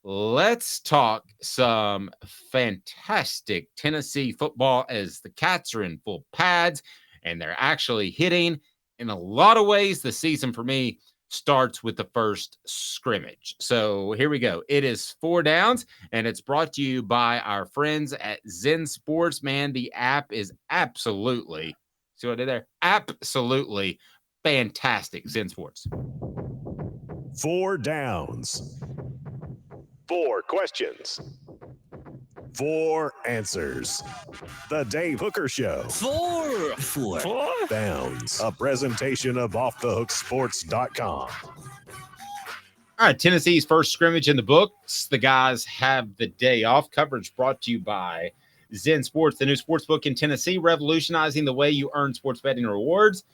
let's talk some fantastic Tennessee football as the Cats are in full pads and they're actually hitting. In a lot of ways, the season for me starts with the first scrimmage. So here we go. It is 4 downs, and it's brought to you by our friends at Zen Sports. Man, the app is absolutely, see what I did there? Absolutely fantastic. Zen Sports. 4 downs. 4 questions. 4 answers. The Dave Hooker Show. 4 downs. A presentation of offthehooksports.com. All right, Tennessee's first scrimmage in the books. The guys have the day off. Coverage brought to you by Zen Sports, the new sports book in Tennessee, revolutionizing the way you earn sports betting rewards.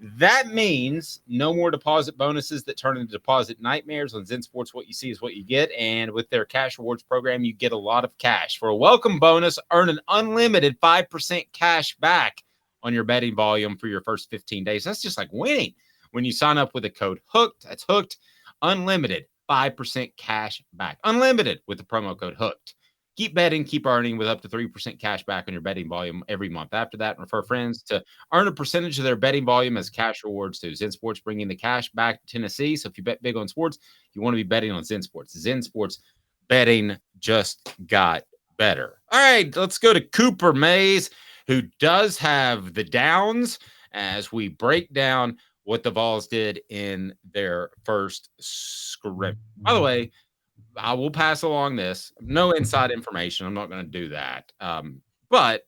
That means no more deposit bonuses that turn into deposit nightmares. On Zen Sports, what you see is what you get. And with their cash rewards program, you get a lot of cash. For a welcome bonus, earn an unlimited 5% cash back on your betting volume for your first 15 days. That's just like winning. When you sign up with the code HOOKED, that's HOOKED, unlimited 5% cash back. Unlimited with the promo code HOOKED. Keep betting, keep earning with up to 3% cash back on your betting volume every month. After that, refer friends to earn a percentage of their betting volume as cash rewards too. Zen Sports bringing the cash back to Tennessee. So if you bet big on sports, you want to be betting on Zen Sports. Zen Sports betting just got better. All right, let's go to Cooper Mays, who does have the downs as we break down what the Vols did in their first scrimmage. By the way, I will pass along this. No inside information. I'm not going to do that. But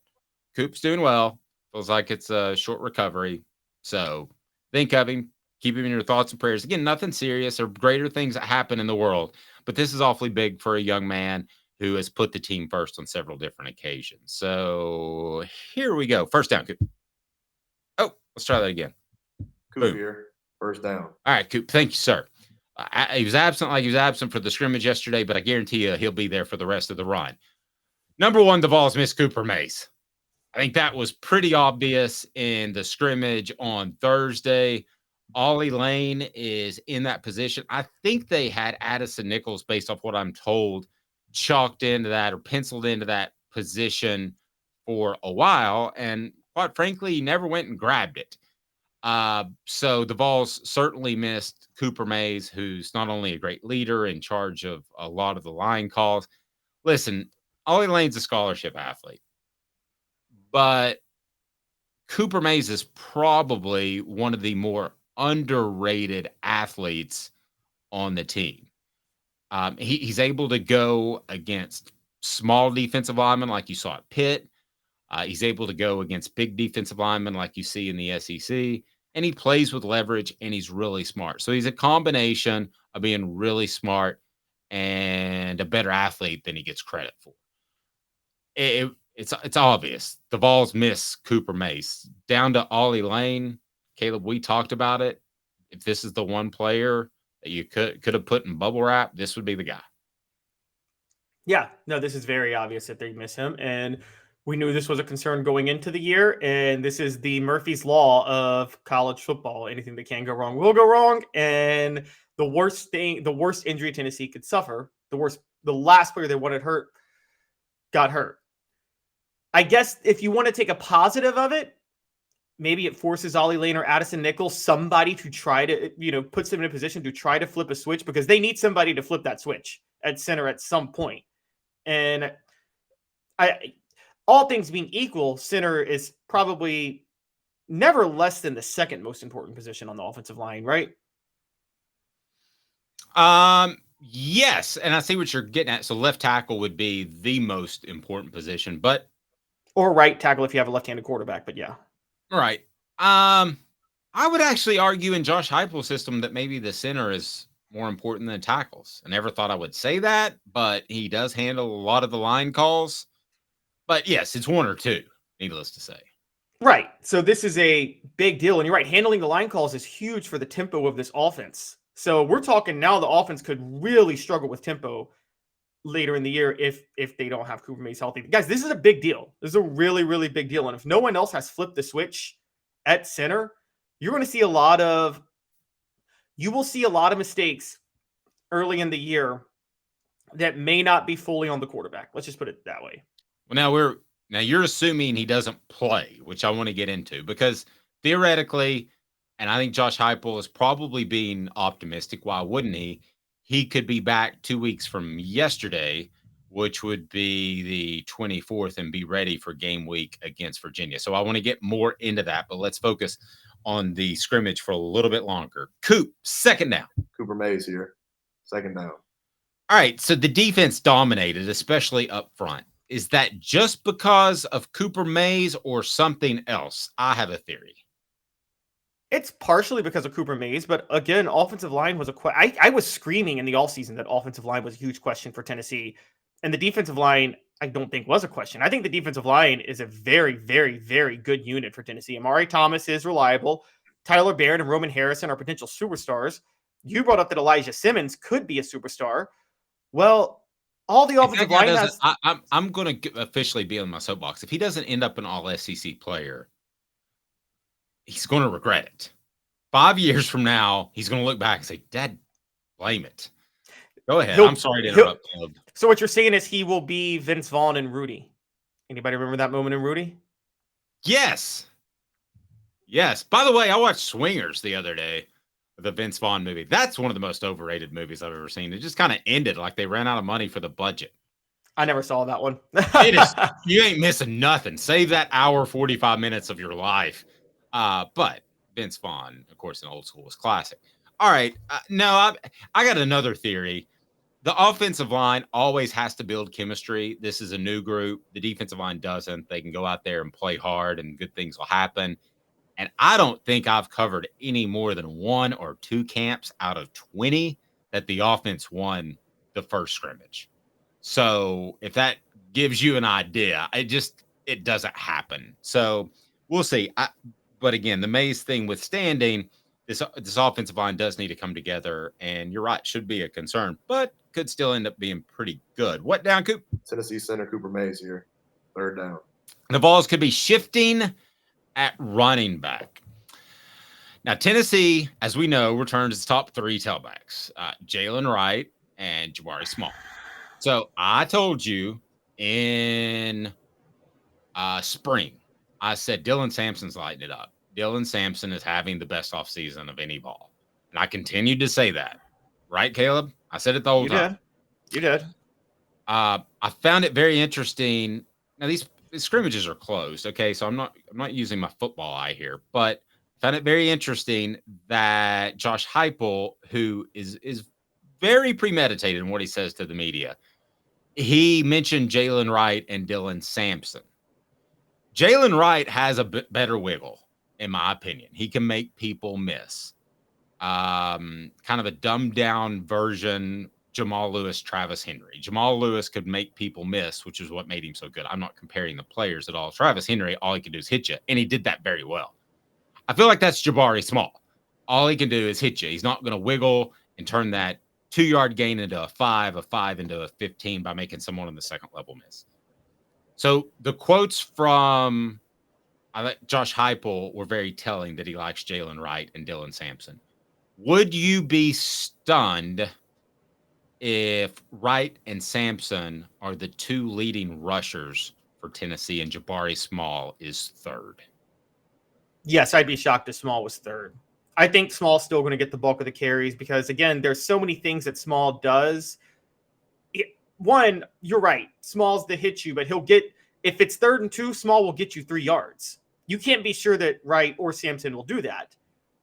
Coop's doing well. Feels like it's a short recovery. So think of him. Keep him in your thoughts and prayers. Again, nothing serious or greater things that happen in the world. But this is awfully big for a young man who has put the team first on several different occasions. So here we go. First down, Coop. Oh, let's try that again. Coop here. First down. All right, Coop. Thank you, sir. He was absent for the scrimmage yesterday, but I guarantee you he'll be there for the rest of the run. Number one, the Vols missed Cooper Mays. I think that was pretty obvious in the scrimmage on Thursday. Ollie Lane is in that position. I think they had Addison Nichols, based off what I'm told, chalked into that or penciled into that position for a while. And quite frankly, he never went and grabbed it. So the Vols certainly missed Cooper Mays, who's not only a great leader in charge of a lot of the line calls. Listen, Ollie Lane's a scholarship athlete, but Cooper Mays is probably one of the more underrated athletes on the team. He's able to go against small defensive linemen like you saw at Pitt. He's able to go against big defensive linemen like you see in the SEC. And he plays with leverage, and he's really smart. So he's a combination of being really smart and a better athlete than he gets credit for. It's obvious. The Vols miss Cooper Mays. Down to Ollie Lane. Caleb, we talked about it. If this is the one player that you could have put in bubble wrap, this would be the guy. Yeah, no, this is very obvious that they miss him. And we knew this was a concern going into the year, and this is the Murphy's Law of college football. Anything that can go wrong will go wrong, and the worst injury Tennessee could suffer, the last player they wanted hurt got hurt. I guess if you want to take a positive of it, maybe it forces Ollie Lane or Addison Nichols, somebody to try to, puts them in a position to try to flip a switch, because they need somebody to flip that switch at center at some point. And all things being equal, center is probably never less than the second most important position on the offensive line, right? Yes, and I see what you're getting at. So left tackle would be the most important position, or right tackle if you have a left-handed quarterback, but yeah. Right. I would actually argue in Josh Heupel's system that maybe the center is more important than tackles. I never thought I would say that, but he does handle a lot of the line calls. But yes, it's one or two, needless to say. Right. So this is a big deal. And you're right. Handling the line calls is huge for the tempo of this offense. So we're talking now the offense could really struggle with tempo later in the year if they don't have Cooper Mays healthy. Guys, this is a big deal. This is a really, really big deal. And if no one else has flipped the switch at center, you're going to see a lot of mistakes early in the year that may not be fully on the quarterback. Let's just put it that way. Well, now you're assuming he doesn't play, which I want to get into because theoretically, and I think Josh Heupel is probably being optimistic. Why wouldn't he? He could be back 2 weeks from yesterday, which would be the 24th, and be ready for game week against Virginia. So I want to get more into that, but let's focus on the scrimmage for a little bit longer. Coop, second down. Cooper Mays here. Second down. All right, so the defense dominated, especially up front. Is that just because of Cooper Mays or something else? I have a theory. It's partially because of Cooper Mays, but again, offensive line was I was screaming in the offseason that offensive line was a huge question for Tennessee. And the defensive line, I don't think was a question. I think the defensive line is a very, very, very good unit for Tennessee. Amari Thomas is reliable. Tyler Baird and Roman Harrison are potential superstars. You brought up that Elijah Simmons could be a superstar. Well, all the offensive line has... I'm going to officially be on my soapbox. If he doesn't end up an all-SEC player, he's going to regret it. 5 years from now, he's going to look back and say, Dad, blame it. Go ahead. I'm sorry to interrupt, Caleb. So what you're saying is he will be Vince Vaughn and Rudy. Anybody remember that moment in Rudy? Yes. Yes. By the way, I watched Swingers the other day, the Vince Vaughn movie. That's one of the most overrated movies I've ever seen. It just kind of ended like they ran out of money for the budget. I never saw that one. You ain't missing nothing. Save that hour, 45 minutes of your life. But Vince Vaughn, of course, in old school was classic. All right. No, I got another theory. The offensive line always has to build chemistry. This is a new group. The defensive line doesn't. They can go out there and play hard and good things will happen. And I don't think I've covered any more than 1 or 2 camps out of 20 that the offense won the first scrimmage. So if that gives you an idea, it doesn't happen. So we'll see. But again, the Mays thing withstanding, this offensive line does need to come together. And you're right, should be a concern, but could still end up being pretty good. What down, Coop? Tennessee center Cooper Mays here. Third down. The Vols could be shifting at running back. Now, Tennessee, as we know, returns its top 3 tailbacks, Jalen Wright and Jabari Small. So I told you in spring, I said Dylan Sampson's lighting it up. Dylan Sampson is having the best offseason of any Vol. And I continued to say that. Right, Caleb? I said it the whole time. You did. I found it very interesting. Now, these scrimmages are closed, okay? So I'm not using my football eye here, but found it very interesting that Josh Heupel, who is very premeditated in what he says to the media, he mentioned Jalen Wright and Dylan Sampson. Jalen Wright has a bit better wiggle, in my opinion. He can make people miss. Kind of a dumbed down version, Jamal Lewis, Travis Henry. Jamal Lewis could make people miss, which is what made him so good. I'm not comparing the players at all. Travis Henry, all he can do is hit you, and he did that very well. I feel like that's Jabari Small. All he can do is hit you. He's not going to wiggle and turn that 2-yard gain into a 5 into a 15 by making someone on the second level miss. So the quotes from Josh Heupel were very telling that he likes Jalen Wright and Dylan Sampson. Would you be stunned if Wright and Sampson are the 2 leading rushers for Tennessee and Jabari Small is 3rd? Yes, I'd be shocked if Small was 3rd. I think Small's still going to get the bulk of the carries because, again, there's so many things that Small does. One, you're right. Small's the hit you, but he'll get, if it's 3rd and 2, Small will get you 3 yards. You can't be sure that Wright or Sampson will do that.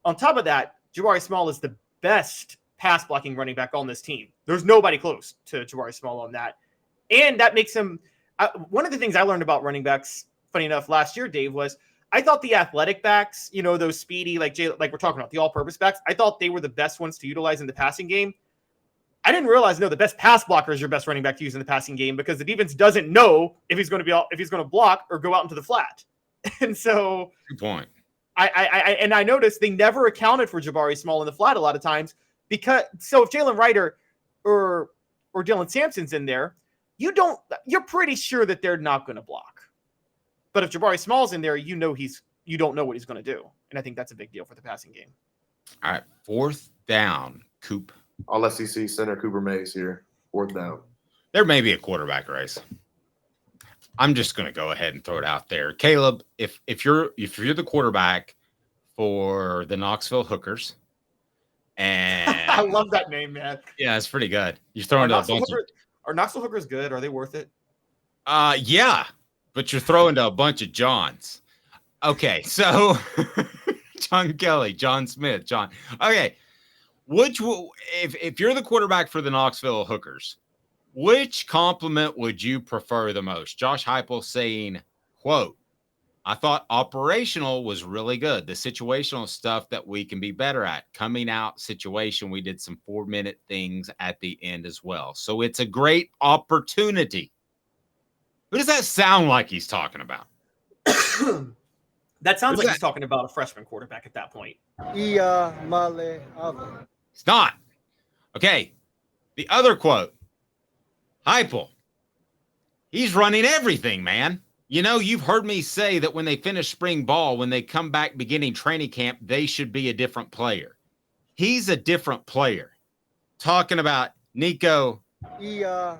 On top of that, Jabari Small is the best pass blocking running back on this team. There's nobody close to Jabari Small on that. And that makes him, one of the things I learned about running backs, funny enough, last year, Dave, was I thought the athletic backs, those speedy, like we're talking about, the all-purpose backs, I thought they were the best ones to utilize in the passing game. I didn't realize, the best pass blocker is your best running back to use in the passing game because the defense doesn't know if he's going to block or go out into the flat. And so, good point. I noticed they never accounted for Jabari Small in the flat a lot of times because if Jalen Wright or Dylan Sampson's in there, you're pretty sure that they're not going to block. But if Jabari Small's in there, you don't know what he's going to do. And I think that's a big deal for the passing game. All right, 4th down, Coop. All SEC center Cooper Mays here. 4th down. There may be a quarterback race. I'm just going to go ahead and throw it out there. Caleb, if you're the quarterback for the Knoxville Hookers, and I love that name, man. yeah, it's pretty good. You're throwing to a bunch are Knoxville Hookers good? Are they worth it? Yeah, but you're throwing to a bunch of Johns. Okay, so John Kelly, John Smith, John. Okay, if you're the quarterback for the Knoxville Hookers, which compliment would you prefer the most? Josh Heupel saying, quote, I thought operational was really good. The situational stuff that we can be better at. Coming out situation, we did some 4-minute things at the end as well. So it's a great opportunity. Who does that sound like he's talking about? That sounds like he's talking about a freshman quarterback at that point. It's not. Okay. The other quote. Heupel. He's running everything, man. You know, you've heard me say that when they finish spring ball, when they come back beginning training camp, they should be a different player. He's a different player. Talking about Nico. There's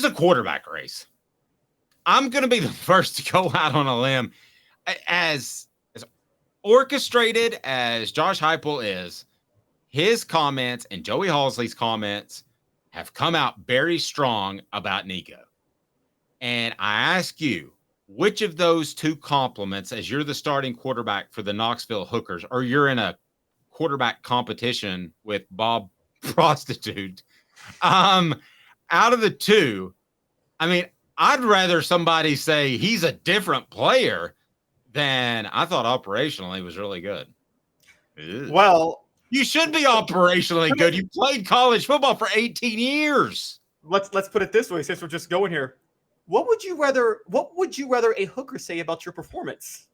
a quarterback race. I'm going to be the first to go out on a limb. As orchestrated as Josh Heupel is, his comments and Joey Halsley's comments have come out very strong about Nico. And I ask you, which of those two compliments, as you're the starting quarterback for the Knoxville Hookers, or you're in a quarterback competition with Bob Prostitute, out of the two, I mean, I'd rather somebody say he's a different player than I thought operationally was really good. Ew. Well, you should be operationally good. You played college football for 18 years. Let's put it this way, since we're just going here. What would you rather a hooker say about your performance?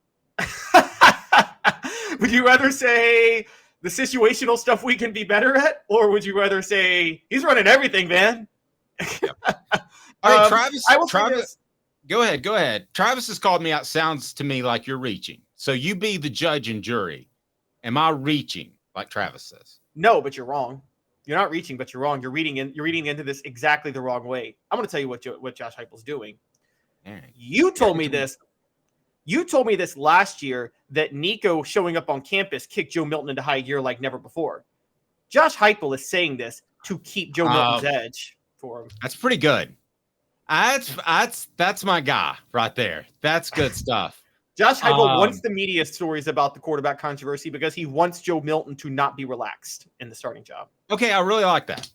Would you rather say the situational stuff we can be better at, or would you rather say he's running everything, man? All right, Travis, go ahead. Travis has called me out. Sounds to me like you're reaching. So you be the judge and jury. Am I reaching like Travis says? No, but you're wrong. You're not reaching, but you're wrong. You're reading into this exactly the wrong way. I'm going to tell you what Josh Heupel's doing. Right. You told me this. You told me this last year that Nico showing up on campus kicked Joe Milton into high gear like never before. Josh Heupel is saying this to keep Joe Milton's edge for him. That's pretty good. That's my guy right there. That's good stuff. Josh Heupel wants the media stories about the quarterback controversy because he wants Joe Milton to not be relaxed in the starting job. Okay, I really like that.